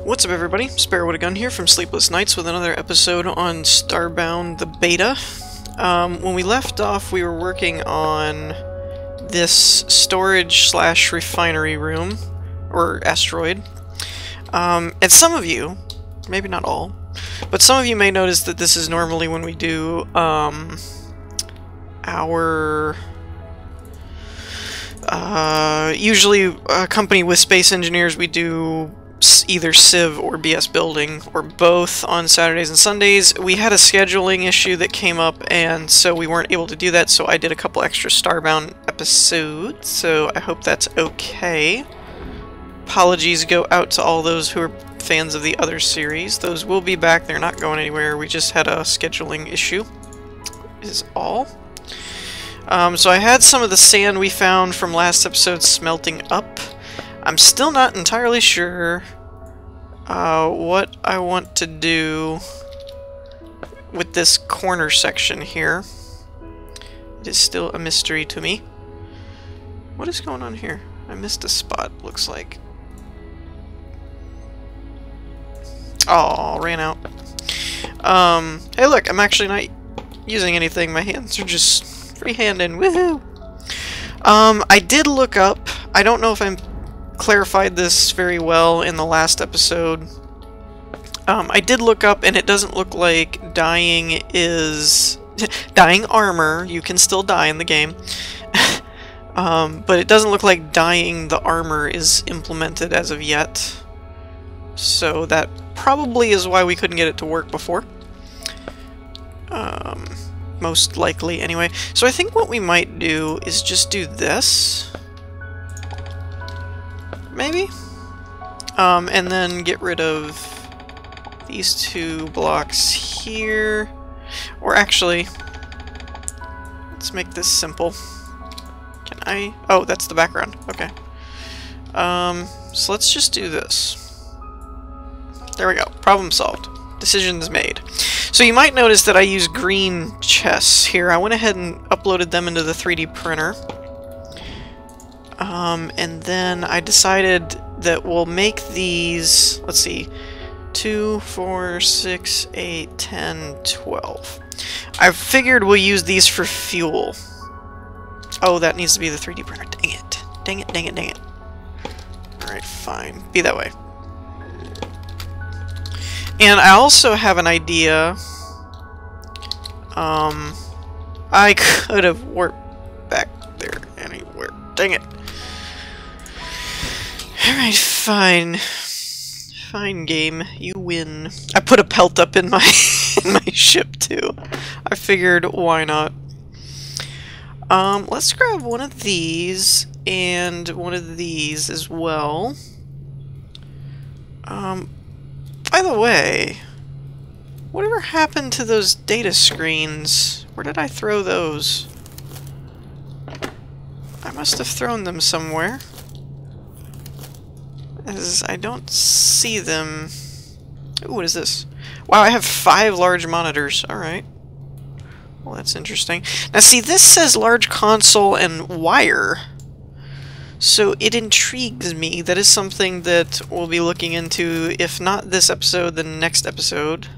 What's up, everybody? Sparrow with a Gun here from Sleepless Nights with another episode on Starbound the beta. When we left off, we were working on this storage/refinery room, or Asteroid. And some of you, maybe not all, but some of you may notice that this is normally when we do usually accompanied with space engineers, we do either Civ or BS building, or both on Saturdays and Sundays. We had a scheduling issue that came up, and so we weren't able to do that, so I did a couple extra Starbound episodes, so I hope that's okay. Apologies go out to all those who are fans of the other series. Those will be back, they're not going anywhere, we just had a scheduling issue, is all. So I had some of the sand we found from last episode smelting up. I'm still not entirely sure what I want to do with this corner section here. It is still a mystery to me. What is going on here? I missed a spot, looks like. Oh, ran out. Hey look, I'm actually not using anything. My hands are just freehanding. Woohoo! I did look up. I don't know if I clarified this very well in the last episode. I did look up, and it doesn't look like dying is... dying armor. You can still die in the game. But it doesn't look like dying the armor is implemented as of yet. So that probably is why we couldn't get it to work before. Most likely, anyway. So I think what we might do is just do this. Maybe? And then get rid of these two blocks here. Or actually, let's make this simple. Can I? Oh, that's the background. Okay. So let's just do this. There we go. Problem solved. Decisions made. So you might notice that I use green chests here. I went ahead and uploaded them into the 3D printer. And then I decided that we'll make these, let's see, 2, 4, 6, 8, 10, 12. I figured we'll use these for fuel. Oh, that needs to be the 3D printer. Dang it. Dang it, dang it, dang it. Alright, fine. Be that way. And I also have an idea. I could have warped back there anywhere. Dang it. Alright, fine. Fine game. You win. I put a pelt up in my in my ship too. I figured why not. Let's grab one of these and one of these as well. By the way, whatever happened to those data screens? Where did I throw those? I must have thrown them somewhere, as I don't see them. Ooh, what is this? Wow, I have 5 large monitors. Alright. Well, that's interesting. Now see, this says large console and wire. So it intrigues me. That is something that we'll be looking into, if not this episode, then next episode.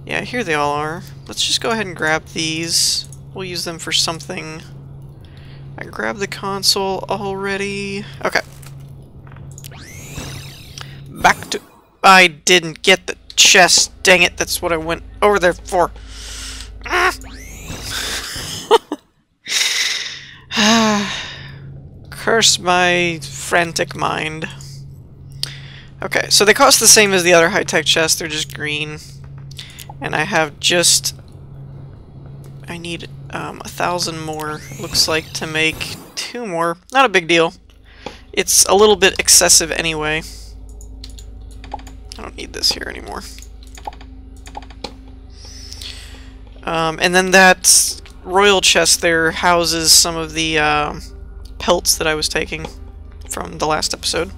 Yeah, here they all are. Let's just go ahead and grab these. We'll use them for something. I grabbed the console already. Okay. Back to... I didn't get the chest. Dang it, that's what I went over there for. Curse my frantic mind. Okay, so they cost the same as the other high-tech chests, they're just green. And I have just... I need 1,000 more, looks like, to make 2 more. Not a big deal. It's a little bit excessive anyway. I don't need this here anymore. And then that royal chest there houses some of the pelts that I was taking from the last episode.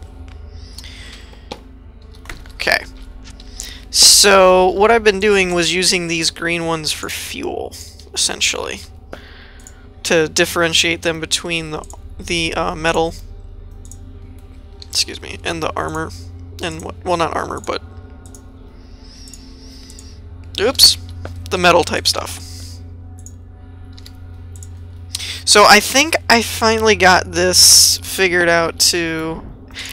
Okay. So what I've been doing was using these green ones for fuel, essentially, to differentiate them between the metal, excuse me, and the armor. And, well, not armor, but... Oops. The metal type stuff. So I think I finally got this figured out too.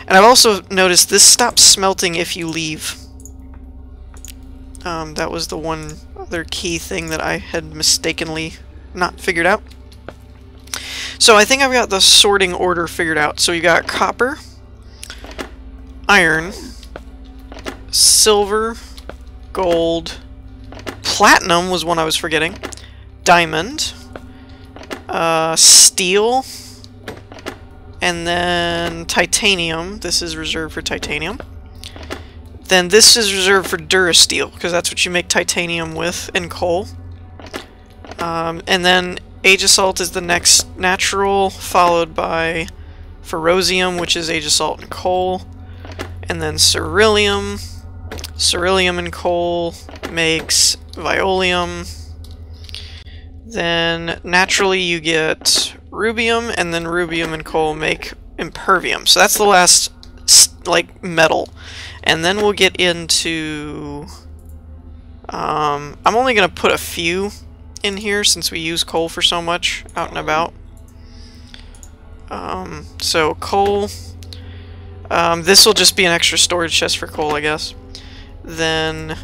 And I've also noticed this stops smelting if you leave. That was the one other key thing that I had mistakenly not figured out. So I think I've got the sorting order figured out. So you got copper, iron, silver, gold, platinum was one I was forgetting, diamond, steel, and then titanium. This is reserved for titanium. Then this is reserved for durasteel, because that's what you make titanium with, and coal. And then aegisalt is the next natural, followed by ferrosium, which is aegisalt and coal. And then ceruleum. Ceruleum and coal makes violium. Then naturally you get rubium, and then rubium and coal make impervium. So that's the last, like, metal. And then we'll get into... I'm only going to put a few in here since we use coal for so much out and about. So coal... this will just be an extra storage chest for coal, I guess. Then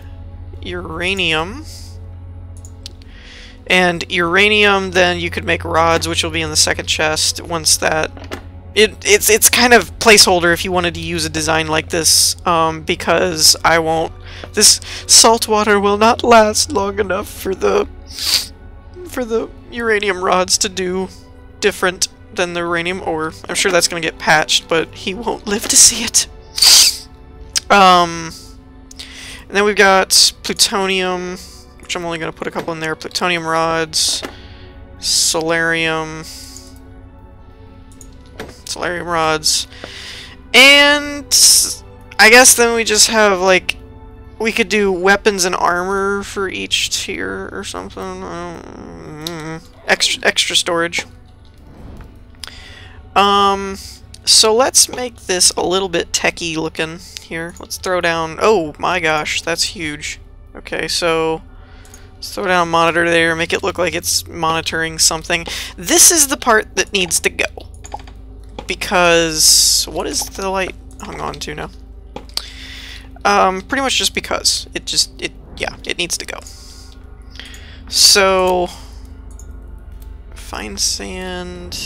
uranium. And uranium, then you could make rods, which will be in the second chest once that... It's kind of placeholder if you wanted to use a design like this, because I won't... This salt water will not last long enough for the uranium rods to do different than the uranium ore. I'm sure that's going to get patched, but he won't live to see it. And then we've got plutonium, which I'm only going to put a couple in there. Plutonium rods, solarium rods, and I guess then we just have, like, we could do weapons and armor for each tier or something. Extra storage. So let's make this a little bit techy looking here. Let's throw down... Oh my gosh, that's huge. Okay, so let's throw down a monitor there, make it look like it's monitoring something. This is the part that needs to go. Because... what is the light hung on to now? Pretty much just because. Yeah, it needs to go. So... fine sand...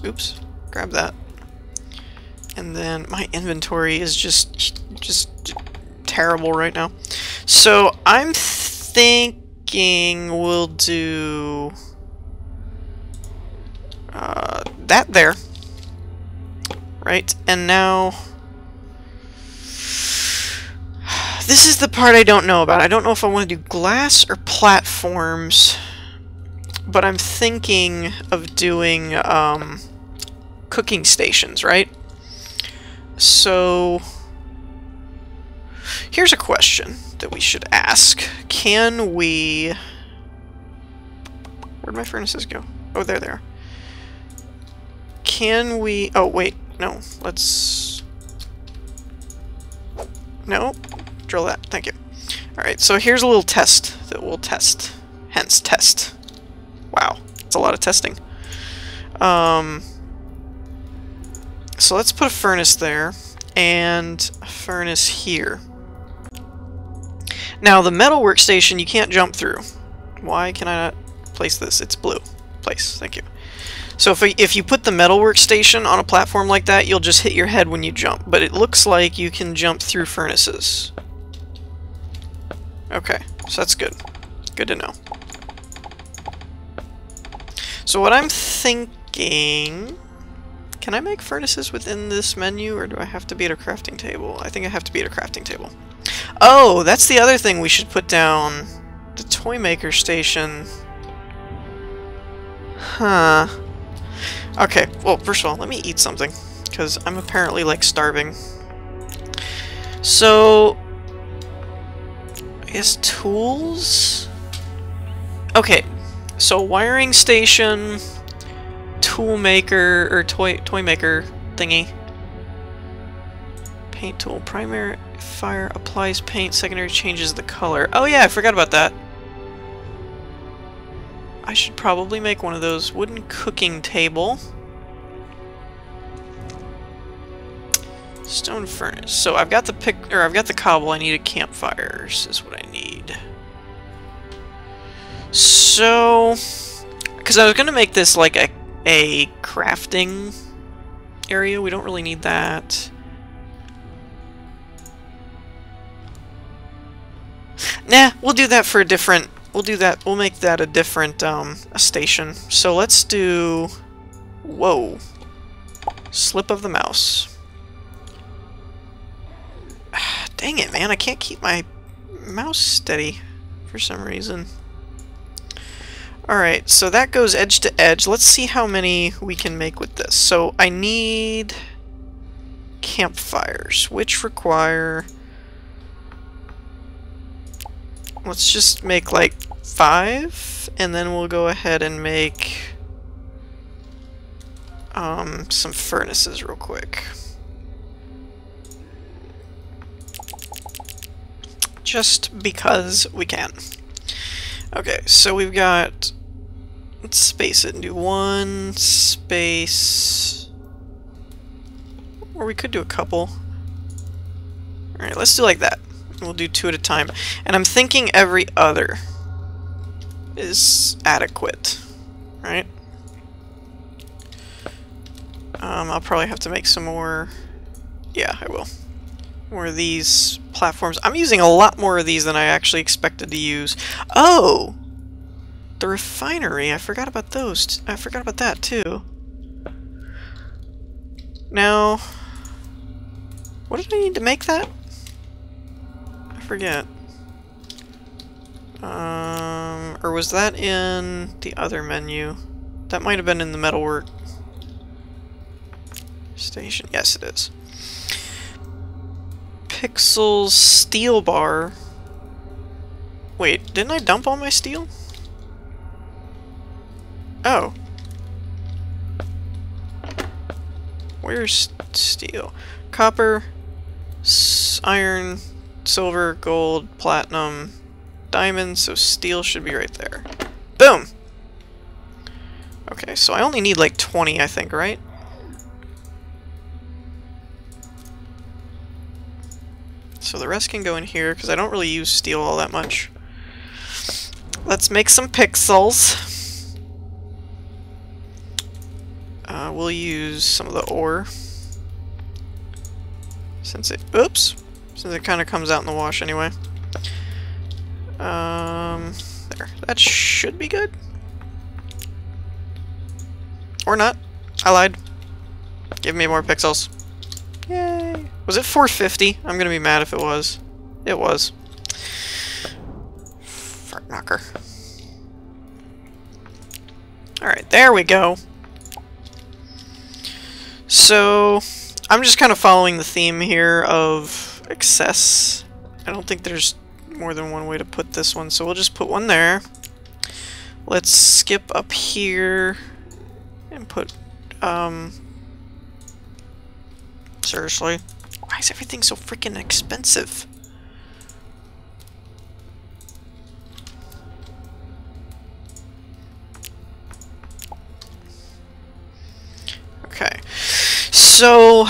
Oops, grab that. And then my inventory is just terrible right now. So I'm thinking we'll do that there. Right, and now this is the part I don't know about. I don't know if I want to do glass or platforms, but I'm thinking of doing cooking stations, right? So here's a question that we should ask. Can we... Where'd my furnaces go? Oh, there they are. Can we... Oh, wait. No. Let's... No. Drill that. Thank you. Alright, so here's a little test that we'll test. Hence, test. Wow. That's a lot of testing. So let's put a furnace there, and a furnace here. Now, the metal workstation you can't jump through. Why can I not place this? It's blue. Place. Thank you. So if you put the metal workstation on a platform like that, you'll just hit your head when you jump. But it looks like you can jump through furnaces. Okay, so that's good. Good to know. So what I'm thinking... Can I make furnaces within this menu, or do I have to be at a crafting table? I think I have to be at a crafting table. Oh, that's the other thing we should put down. The toy maker station. Huh. Okay, well, first of all, let me eat something, because I'm apparently, like, starving. So... I guess tools? Okay, so wiring station... tool maker, or toy maker thingy. paint tool. Primary fire applies paint, secondary changes the color. Oh yeah, I forgot about that. I should probably make one of those. Wooden cooking table. Stone furnace. So I've got the cobble. I need a campfires is what I need. So, because I was gonna make this like a crafting area. We don't really need that. Nah, we'll do that for a different. We'll make that a different a station. So let's do. Whoa. Slip of the mouse. Dang it, man! I can't keep my mouse steady for some reason. Alright, so that goes edge to edge. Let's see how many we can make with this. So I need campfires, which require... Let's just make like 5, and then we'll go ahead and make some furnaces real quick. Just because we can. Okay, so we've got... Let's space it and do 1 space... Or we could do a couple. Alright, let's do like that. We'll do 2 at a time. And I'm thinking every other is adequate. Right? I'll probably have to make some more... Yeah, I will. More of these platforms. I'm using a lot more of these than I actually expected to use. Oh! The refinery. I forgot about those. I forgot about that too. Now, what did I need to make that? I forget. Or was that in the other menu? That might have been in the metalwork station. Yes, it is. Pixels steel bar. Wait, didn't I dump all my steel? Oh. Where's steel? Copper, iron, silver, gold, platinum, diamond, so steel should be right there. Boom! Okay, so I only need like 20, I think, right? So the rest can go in here, because I don't really use steel all that much. Let's make some pixels. We'll use some of the ore. Since it kind of comes out in the wash anyway. There. That should be good. Or not. I lied. Give me more pixels. Yay. Was it 450? I'm gonna be mad if it was. It was. Fart knocker. Alright, there we go. So, I'm just kind of following the theme here of excess. I don't think there's more than one way to put this one, so we'll just put one there. Let's skip up here and put, seriously? Why is everything so freaking expensive? Okay, so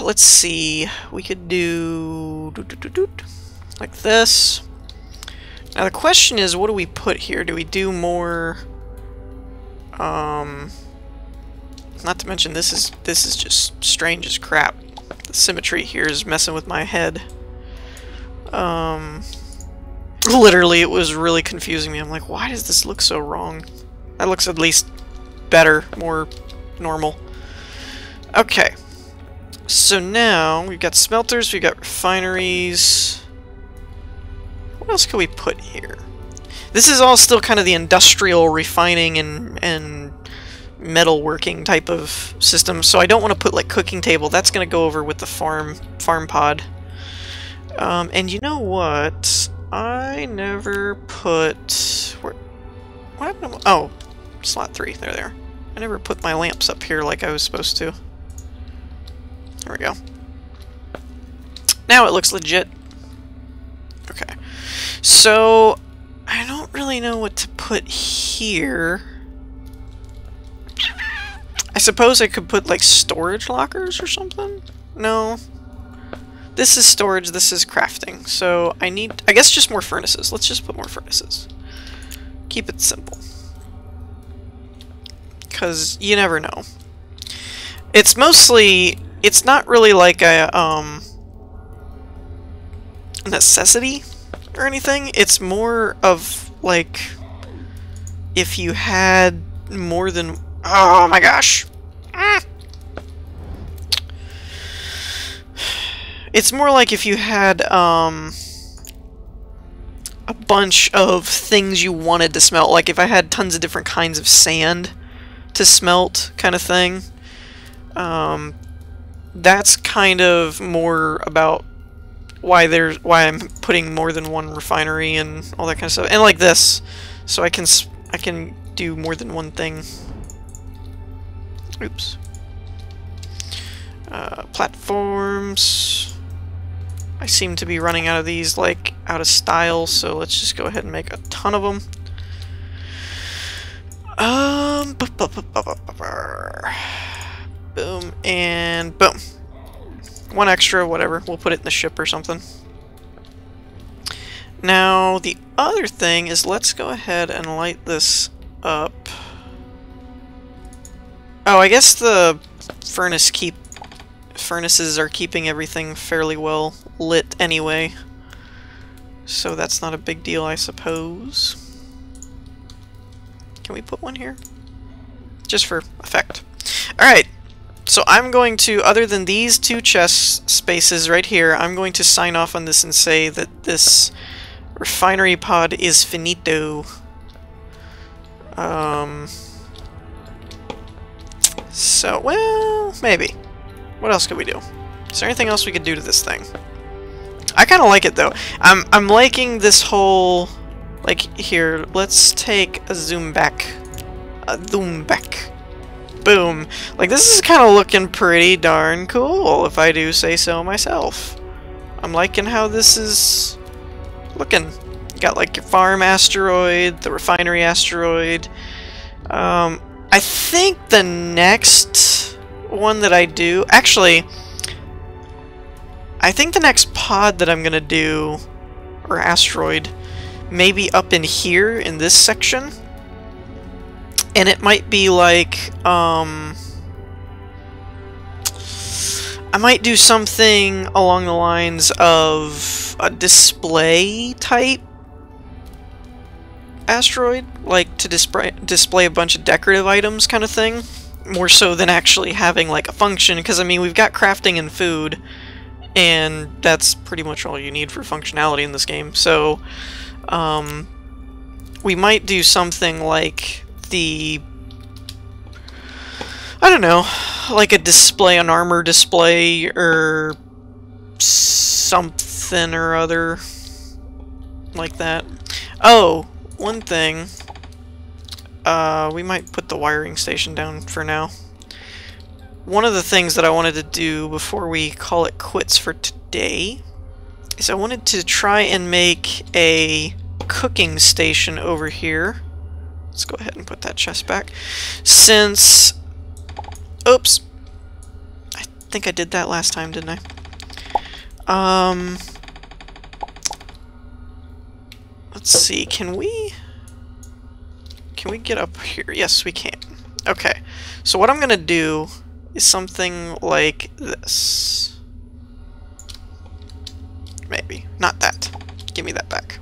let's see. We could do like this. Now the question is, what do we put here? Do we do more? Not to mention this is just strange as crap. The symmetry here is messing with my head. Literally, it was really confusing me. I'm like, why does this look so wrong? That looks at least better, more normal. Okay, so now we've got smelters, we've got refineries. What else can we put here? This is all still kind of the industrial refining and metalworking type of system, so I don't want to put like cooking table. That's going to go over with the farm pod. And you know what? I never put... What happened to... Oh, slot 3. There. I never put my lamps up here like I was supposed to. There we go. Now it looks legit. Okay. So, I don't really know what to put here. I suppose I could put, like, storage lockers or something? No. This is storage, this is crafting. So, I guess just more furnaces. Let's just put more furnaces. Keep it simple. Because you never know. It's mostly... It's not really like a, necessity or anything. It's more of, like... If you had more than... Oh my gosh! It's more like if you had, a bunch of things you wanted to smelt. Like if I had tons of different kinds of sand to smelt, kind of thing. That's kind of more about why I'm putting more than one refinery and all that kind of stuff. And like this, so I can do more than one thing. Oops. Platforms. I seem to be running out of these, like, out of style, so let's just go ahead and make a ton of them. Boom, and boom. One extra, whatever. We'll put it in the ship or something. Now, the other thing is, let's go ahead and light this up. Oh, I guess the furnaces are keeping everything fairly well lit anyway. So that's not a big deal, I suppose. Can we put one here? Just for effect. Alright, so I'm going to, other than these two chest spaces right here, I'm going to sign off on this and say that this refinery pod is finito. So, well, maybe. What else could we do? Is there anything else we could do to this thing? I kind of like it, though. I'm liking this whole... Like, here, let's take a zoom back. A zoom back. Boom. Like, this is kind of looking pretty darn cool, if I do say so myself. I'm liking how this is looking. You got, like, your farm asteroid, the refinery asteroid. I think the next one that I do... Actually, I think the next pod that I'm gonna do, or asteroid, may be up in here, in this section. And it might be like, I might do something along the lines of a display type asteroid, like to display a bunch of decorative items kind of thing, more so than actually having like a function, because I mean we've got crafting and food, and that's pretty much all you need for functionality in this game. So we might do something like the, I don't know, like a display, an armor display or something or other like that. Oh, one thing, we might put the wiring station down for now. One of the things that I wanted to do before we call it quits for today is I wanted to try and make a cooking station over here. Let's go ahead and put that chest back. Since... Oops. I think I did that last time, didn't I? Let's see, can we get up here? Yes, we can. Okay, so what I'm gonna do is something like this. Maybe. Not that. Give me that back.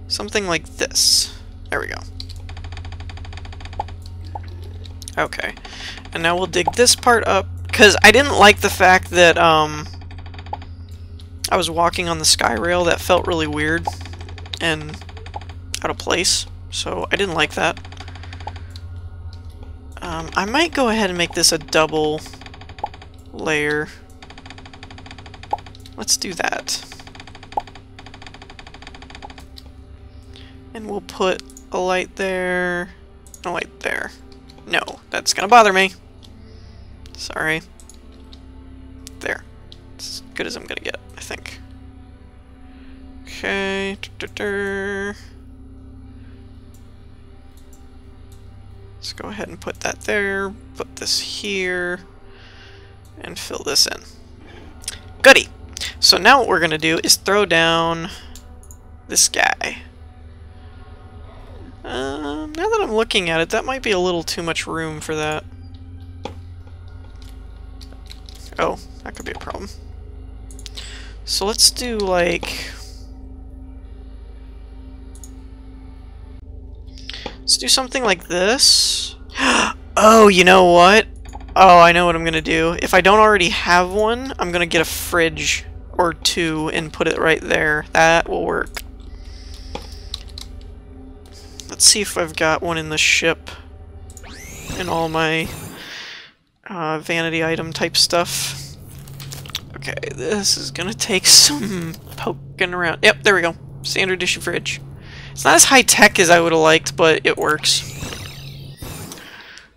Something like this. There we go. Okay. And now we'll dig this part up, because I didn't like the fact that, I was walking on the sky rail. That felt really weird and out of place, so I didn't like that. I might go ahead and make this a double layer. Let's do that. And we'll put a light there, a light there. No, that's gonna bother me. Sorry. There. good as I'm gonna get, I think. Okay. Let's go ahead and put that there, put this here, and fill this in. Goody! So now what we're gonna do is throw down this guy. Now that I'm looking at it, that might be a little too much room for that. Oh, that could be a problem. So let's do like... let's do something like this. Oh, you know what? Oh, I know what I'm gonna do. If I don't already have one, I'm gonna get a fridge or two and put it right there. That will work. Let's see if I've got one in the ship and all my vanity item type stuff. Okay, this is gonna take some poking around. Yep, there we go. Standard issue fridge. It's not as high-tech as I would have liked, but it works.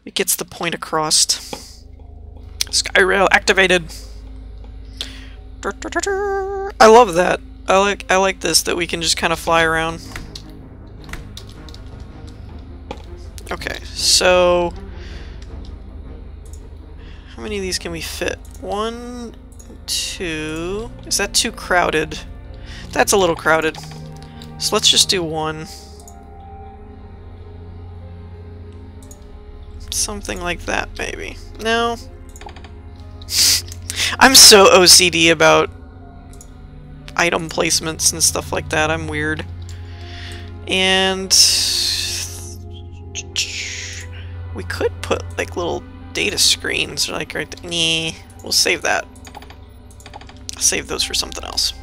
It gets the point across. Sky rail activated. I love that. I like this, that we can just kind of fly around. Okay, so how many of these can we fit? 1, 2. Is that too crowded? That's a little crowded. So let's just do 1. Something like that, maybe. No. I'm so OCD about item placements and stuff like that. I'm weird. And we could put like little data screens like right there. Nah, we'll save that. I'll save those for something else.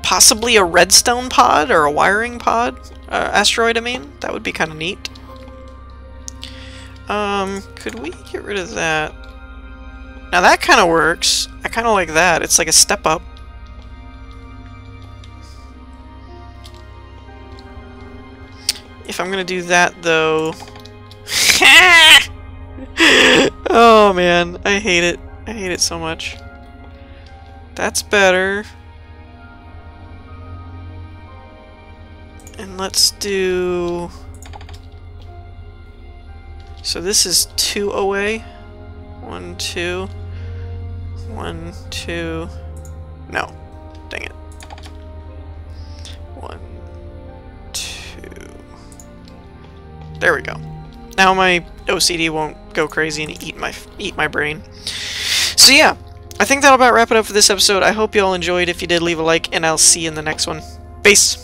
Possibly a redstone pod or a wiring pod? Asteroid, I mean? That would be kind of neat. Could we get rid of that? Now that kind of works. I kind of like that. It's like a step up. If I'm gonna do that, though... oh, man. I hate it. I hate it so much. That's better. And let's do... so this is 2 away. 1, 2. 1, 2. No. Dang it. 1, 2. There we go. Now my OCD won't go crazy and eat my brain. So yeah, I think that'll about wrap it up for this episode. I hope you all enjoyed. If you did, leave a like, and I'll see you in the next one. Peace!